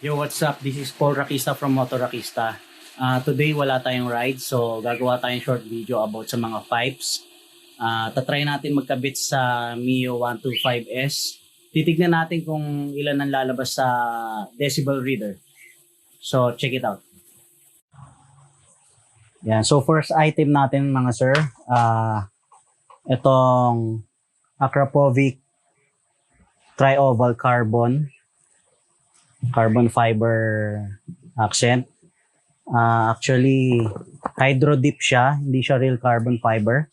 Yo, what's up? This is Paul Rakista from Motor Rakista. Today wala tayong ride, so gagawa tayong short video about sa mga pipes. Tatry natin magkabit sa Mio 125S. Titignan natin kung ilan ang lalabas sa decibel reader. So, check it out. Yan. So, first item natin mga sir, itong Akrapovic Tri-Oval Carbon fiber accent. Actually, hydro dip siya, hindi siya real carbon fiber.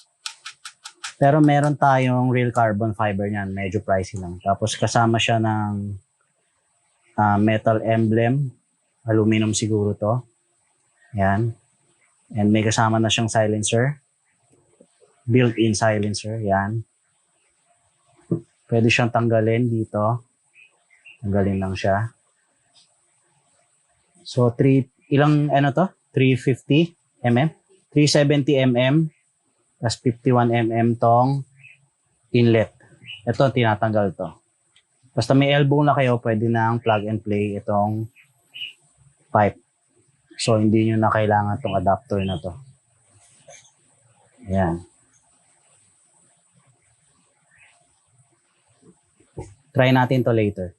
Pero meron tayong real carbon fiber niyan, medyo pricey lang. Tapos kasama siya ng metal emblem, aluminum siguro to. Yan. And may kasama na siyang silencer. Built-in silencer, yan. Pwede siyang tanggalin dito. Tanggalin lang siya. So, 350 mm, 370 mm, plus 51 mm tong inlet. Ito, tinatanggal to. Basta may elbow na kayo, pwede na plug and play itong pipe. So, hindi nyo na kailangan tong adapter na to. Ayan. Try natin to later.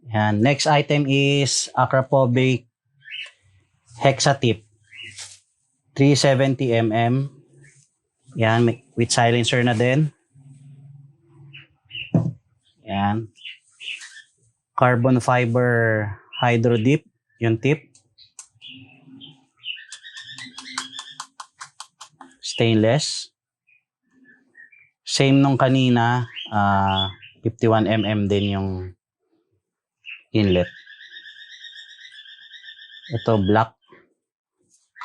Yan. Next item is Akrapovic Hexatip 370 mm. Yan, with silencer na din. Yan. Carbon fiber hydro dip, yung tip. Stainless. Same nung kanina, 51 mm din yung inlet. Ito black,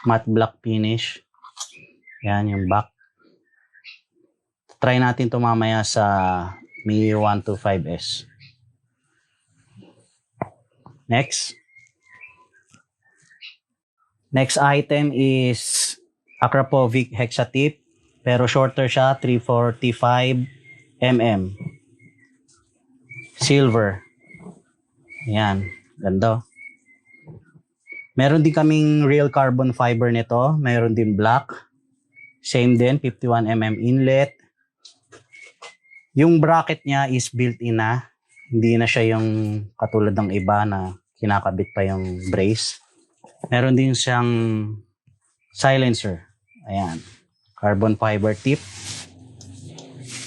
matte black finish. Yan yung back. Try natin ito mamaya sa Mio 125S. Next item is Akrapovic Hexatip, pero shorter siya, 345 mm. Silver. Yan, ganda. Meron din kaming real carbon fiber nito. Meron din black. Same din, 51 mm inlet. Yung bracket niya is built-in na. Hindi na siya yung katulad ng iba na kinakabit pa yung brace. Meron din siyang silencer. Ayan. Carbon fiber tip.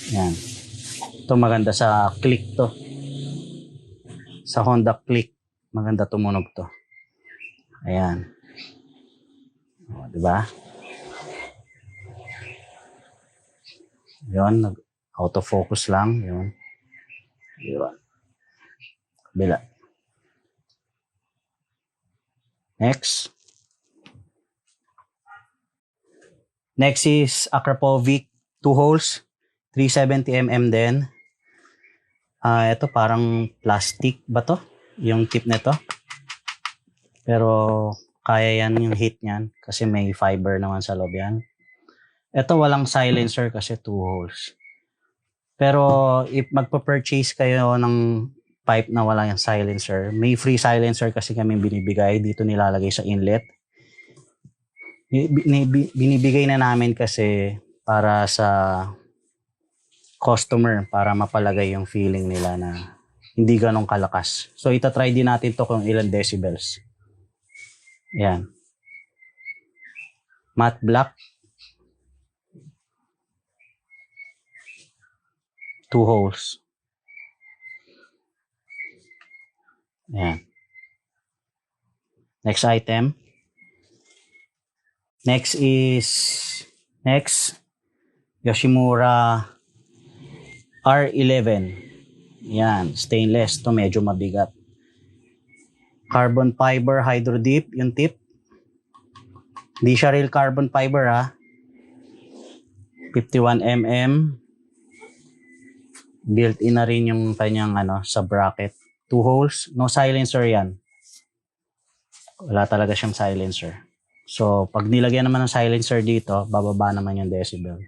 Ayan. Ito maganda sa click to. Sa Honda Click, maganda tumunog to. Ayan. O, diba? Yun, auto-focus lang. Yun. Diba? Kabila. Next is Akrapovic 2 holes, 370 mm din. Ito parang plastic ba to? Yung tip nito. Pero kaya yan yung heat niyan kasi may fiber naman sa loob yan. Ito walang silencer kasi 2 holes. Pero if magpa-purchase kayo ng pipe na walang silencer, may free silencer kasi kami binibigay. Dito nilalagay sa inlet. Binibigay na namin kasi para sa customer, para mapalagay yung feeling nila na hindi ganong kalakas. So, itatry din natin to kung ilan decibels. Yan. Matte black. 2 holes. Yan. Next item. Next Yoshimura R11. Yan, stainless to, medyo mabigat. Carbon fiber hydro dip, yung tip. Hindi siya real carbon fiber ha. 51 mm. Built-in na rin yung kanyang sa bracket. 2 holes, no silencer yan. Wala talaga siyang silencer. So, pag nilagyan naman ng silencer dito, bababa naman yung decibel.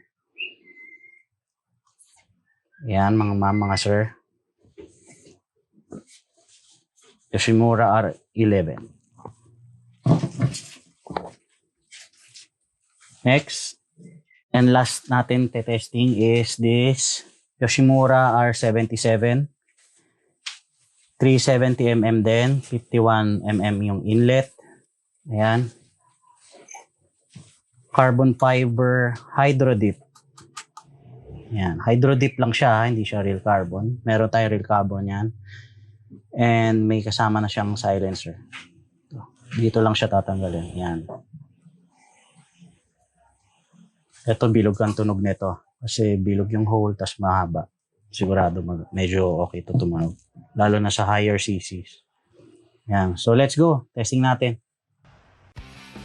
Yan, mga ma'am, mga sir. Yoshimura R11. Next, and last natin testing is this Yoshimura R77. 370mm din, 51mm yung inlet. Ayan. Carbon fiber hydro dip. Ayan, hydro dip lang siya, hindi siya real carbon. Meron tayo real carbon yan. And may kasama na siyang silencer. Dito lang siya tatanggalin. Ayan. Ito bilog ang tunog nito. Kasi bilog yung hole, tas mahaba. Sigurado medyo okay to tumunog. Lalo na sa higher CCs. Yan. So let's go. Testing natin.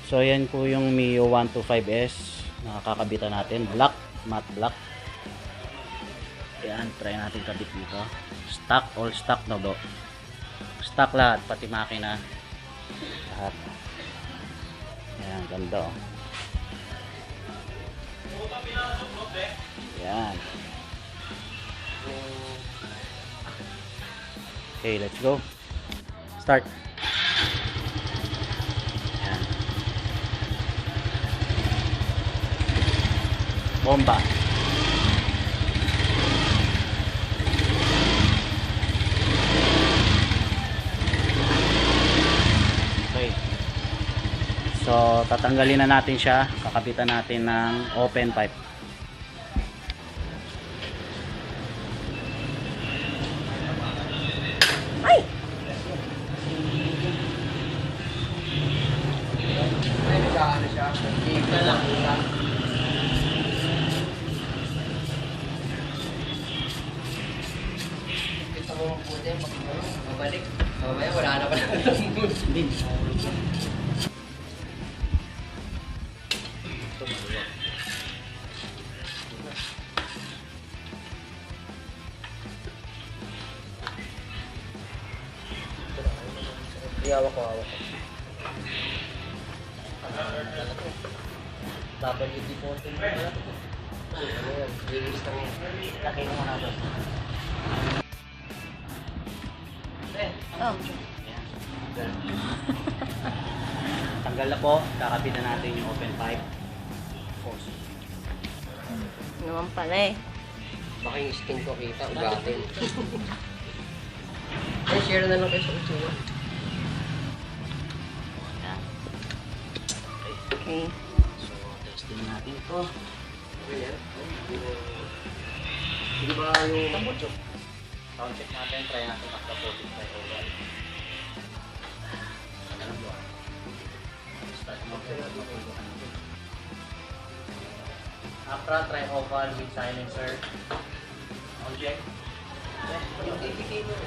So yan po yung Mio 125S. Nakakabitan natin. Black. Matte black. Yan. Try natin kabit dito. Stock. All stock na do. Stock lahat. Pati makina. Lahat. Yan. Ganda oh. Yan. Okay, let's go. Start. Ayan. Bomba. Okay. So, tatanggalin na natin siya. Kakabitan natin ng open pipe. Mabalik. Mamaya wala na pala. Hawak ko. Dapat i-default mo na. Ano yan? Release lang yan. Laki mo na doon. Oh. Tanggal na po. Kakabit na natin yung open pipe. Hose. Naman pala eh. Baka yung skin ko kita, ugatin. Ay, share na lang kayo sa usuwa. Yan. Okay. So, testing natin ito. Okay yan. Hindi ba yung... Sound check natin. Try natin magka-positive tayo. Start mo. Afra, try oval with silencer. Object. Yung TPK mo.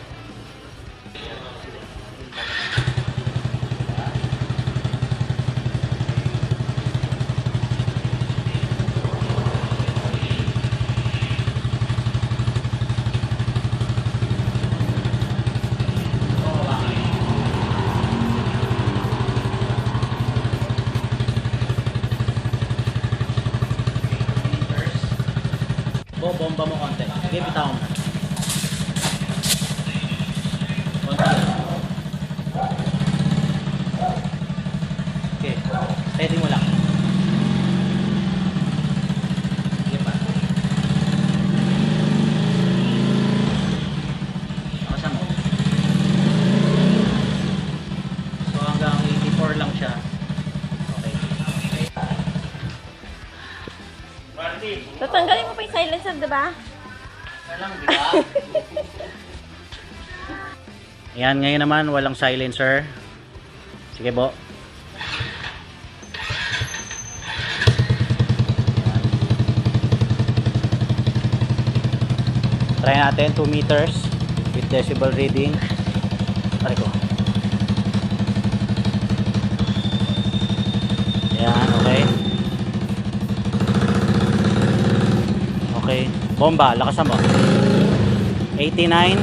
Bomba mo konti. Sige, bitaw mo. Konti lang. Okay. Steady mo lang. Sige pa. Akasan mo. So hanggang 84 lang siya. Okay. Tatanggalin mo pa yung silencer, diba? Alam, di ba? Ayan, ngayon naman walang silencer. Sige po. Try natin 2 meters with decibel reading. Pare ko. Ayan, okay. Okay. Bomba, lakasan mo. 89.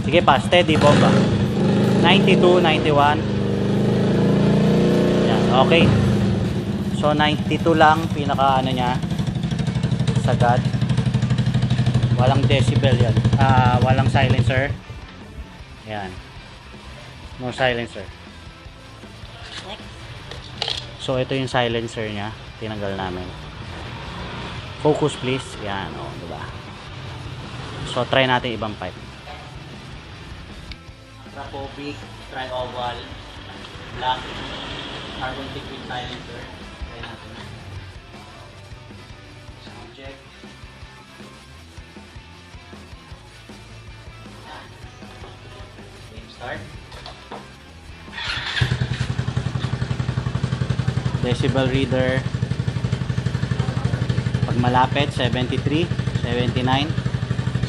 Sige pa, steady, bomba. 92, 91. Yan, okay. So 92 lang pinaka ano niya. Sagad. Walang decibel yan. Walang silencer. Yan. No silencer. Next. So, ito yung silencer niya. Tinanggal namin. Focus please. Yan, o, diba? So, try natin ibang pipe. Rapobic, tri-oval, black, carbon tip with silencer. Try natin. Sound check. Game start. Decibel reader. Pag malapit, 73, 79.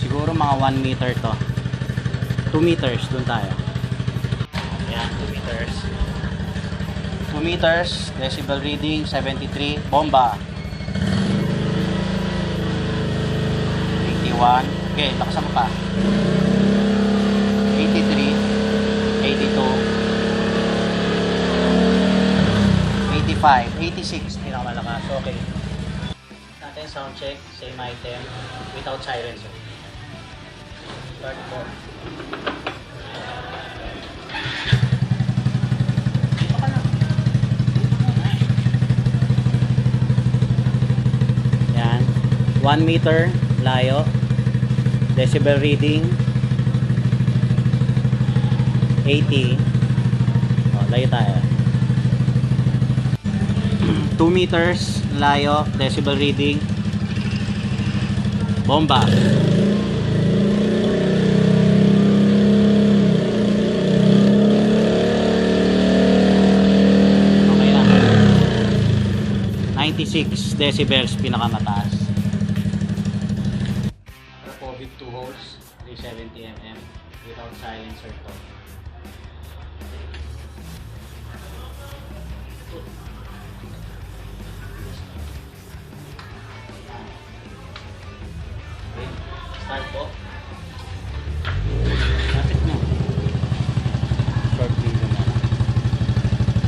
Siguro mga 1 meter to. 2 meters, dun tayo. Ayan, 2 meters. 2 meters, decibel reading, 73. Bomba. 81. Okay, lakasan mo pa. 83, 82. 85, 86, pinakamalakas. Okay. Natin sound check, same item, without silencer. Start po. Dito ka na. Yan. 1 meter, layo. Decibel reading, 80. Oh, layo tayo. 2 meters layo, decibel reading, bomba. Okay na. 96 decibels, pinakamataas. Rapobic 2 holes, 370 mm, without silencer to. Start po. Lapit mo. Short video na.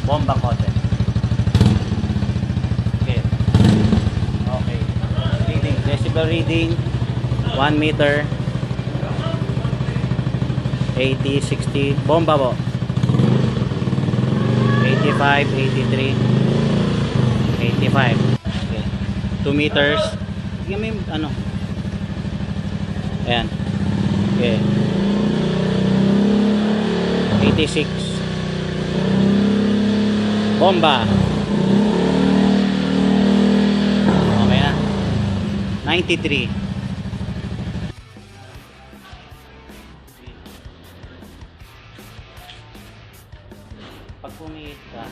Bomba kote. Okay. Okay. Reading. Decibel reading. 1 meter. 80, 60. Bomba po. 85, 83. 85. Okay. 2 meters. Tingnan mo yung ano. Ayan. Okay. 86. Bomba. Okay na. 93. Pag pumihit ka,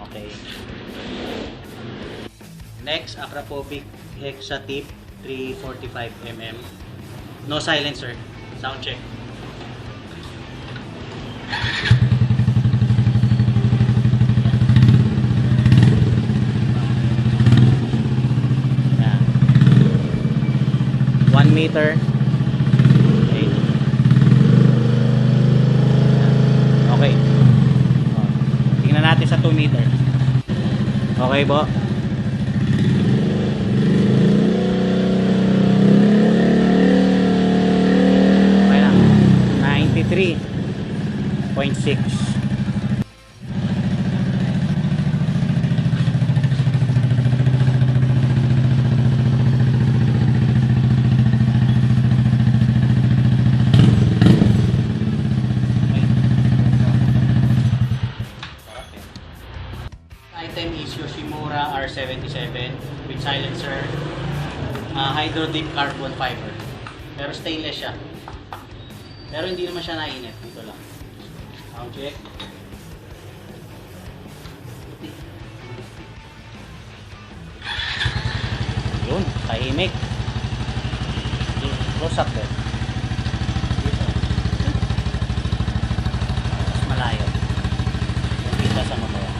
okay. Next, Akrapovic Hexa tip 345 mm. No silencer. Sound check. Yan. 1 meter. Okay. Okay. Tingnan natin sa 2 meter. Okay po. Okay na. 93.6. Item is Yoshimura R77 with silencer, hydro dip carbon fiber, pero stainless siya, pero hindi naman siya nainit. Dito lang sound check. Yun, tahimik. Close up din. Mas malayo kita sa mamaya.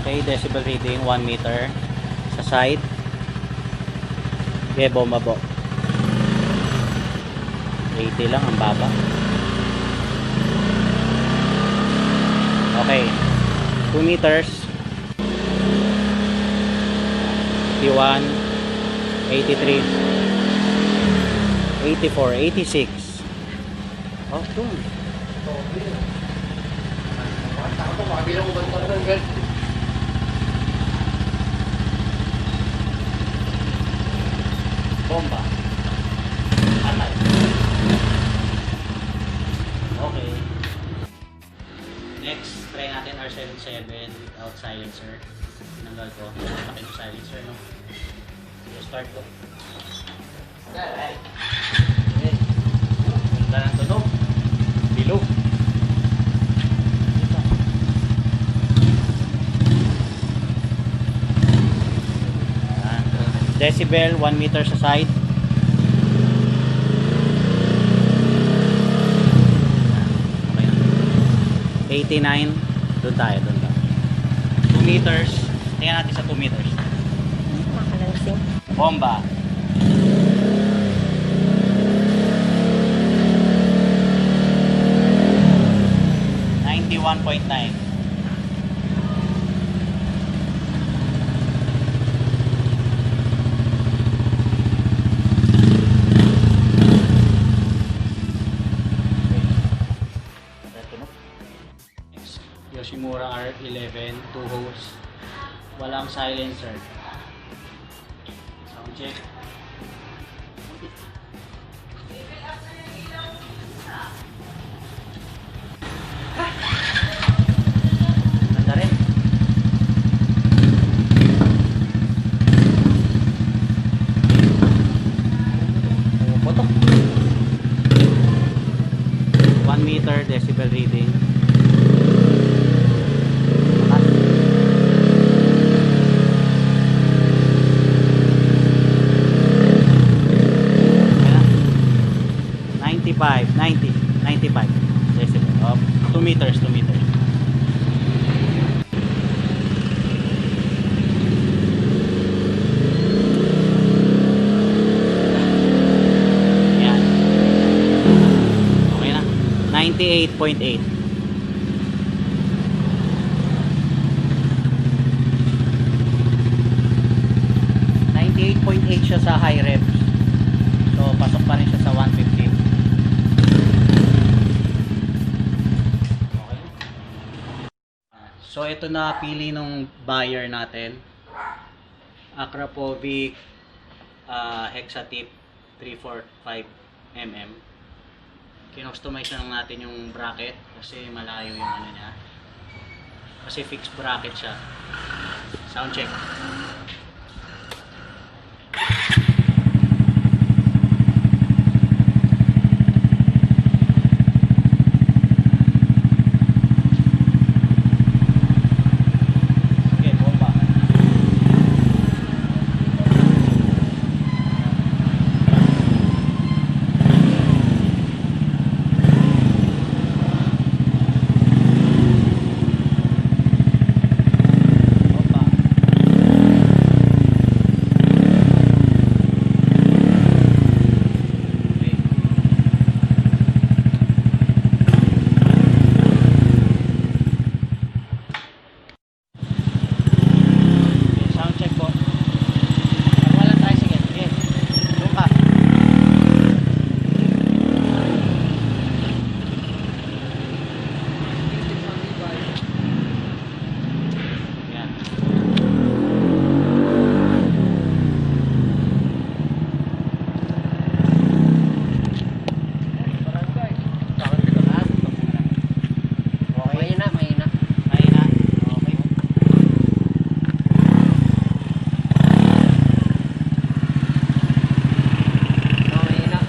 Okay, decibel reading 1 meter sa side. Okay, bomba po. 80 lang ang baba. Okay, 2 meters. 51, 83, 84, 86. Oh, dun. Ako, makabilang ko banta ng belt. Bomba. Atay. Okay. Next, try natin R77 without silencer. Tinanggal ko. Laki yung silencer, no? So, start ko. Okay. Ganda ng tunog. Bilog. Ayan. Decibel, 1 meter sa side. Okay. 89. Doon tayo. 2 meters. Tingnan natin sa 2 meters. Makalangsing. Bomba. .9. Yoshimura R11, 2 holes, walang silencer. Sound check. Ganda rin. Putok. 1 meter decibel reading. Ayan. 95 decibel. 2 meters. Ayan. Okay na. 98.8. 98.8 siya sa high revs. So, pasok pa rin siya sa 150. Okay. So, ito na pili nung buyer natin. Akrapovic Hexatip 345mm. Kinostomize na lang natin yung bracket kasi malayo yung ano niya. Kasi fixed bracket siya. Sound check. Okay, bomba. Bomba. Sound check po. Wala tayo, sige. Sige. Doon ka. Yan. Okay. Mahina. Ayun na. Okay. Mahina.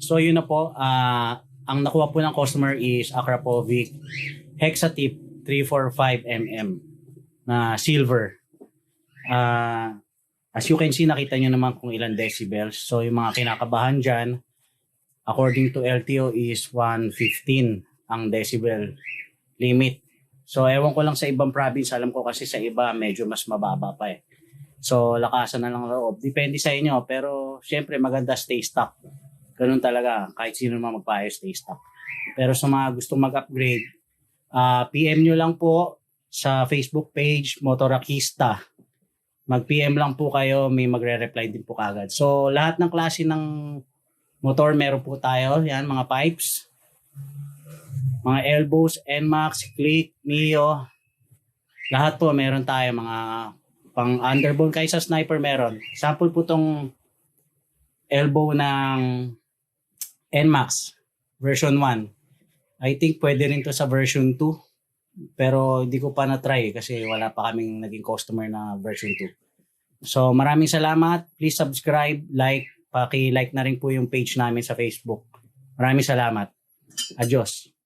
So yun na po, ang nakuha po ng customer is Akrapovic Hexatip 345mm na silver. As you can see, nakita nyo naman kung ilan decibels. So yung mga kinakabahan dyan, according to LTO is 115 ang decibel limit. So ewan ko lang sa ibang province, alam ko kasi sa iba medyo mas mababa pa eh. So lakasan na lang loob. Depende sa inyo, pero syempre maganda stay stock. Ganun talaga, kahit sino naman magpaayos, stay stock. Pero sa mga gustong mag-upgrade, PM nyo lang po sa Facebook page Motorakista. mag-PM lang po kayo, may magre-reply din po kagad. So, lahat ng klase ng motor meron po tayo. Yan, mga pipes, mga elbows, NMAX, Click, Mio. Lahat po meron tayo. Mga pang underbone, kahit sa sniper meron. Sample po tong elbow ng NMAX version 1. I think pwede rin to sa version 2. Pero hindi ko pa na-try kasi wala pa kaming naging customer na version 2. So maraming salamat. Please subscribe, like, paki-like na rin po yung page namin sa Facebook. Maraming salamat. Adios.